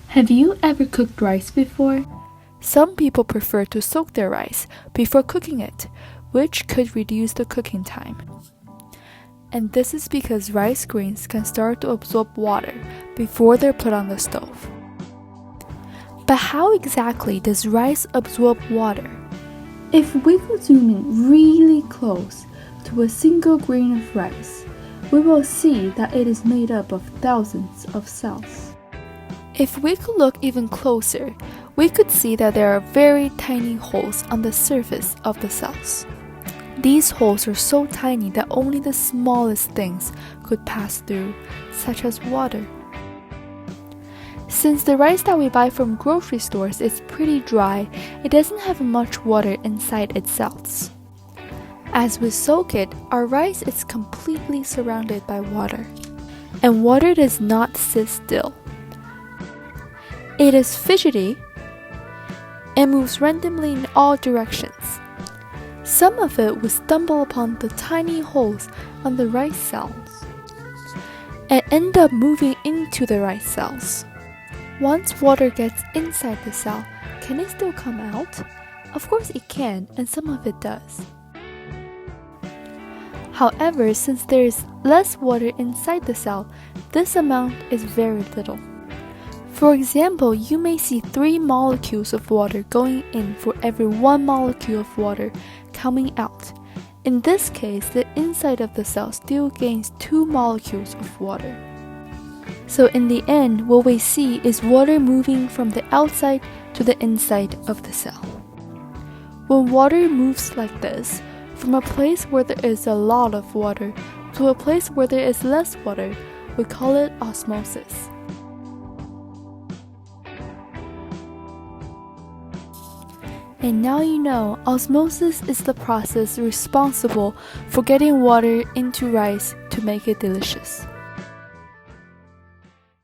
Have you ever cooked rice before? Some people prefer to soak their rice before cooking it, which could reduce the cooking time. And this is because rice grains can start to absorb water before they're put on the stove. But how exactly does rice absorb water? If we could zoom in really close to a single grain of rice, we will see that it is made up of thousands of cells. If we could look even closer, we could see that there are very tiny holes on the surface of the cells. These holes are so tiny that only the smallest things could pass through, such as water. Since the rice that we buy from grocery stores is pretty dry, it doesn't have much water inside its cells. As we soak it, our rice is completely surrounded by water. And water does not sit still. It is fidgety and moves randomly in all directions. Some of it will stumble upon the tiny holes on the rice cells and end up moving into the rice cells. Once water gets inside the cell, can it still come out? Of course it can, and some of it does. However, since there is less water inside the cell, this amount is very little. For example, you may see 3 molecules of water going in for every 1 molecule of water coming out. In this case, the inside of the cell still gains 2 molecules of water. So in the end, what we see is water moving from the outside to the inside of the cell. When water moves like this, from a place where there is a lot of water to a place where there is less water, we call it osmosis. And now you know, osmosis is the process responsible for getting water into rice to make it delicious.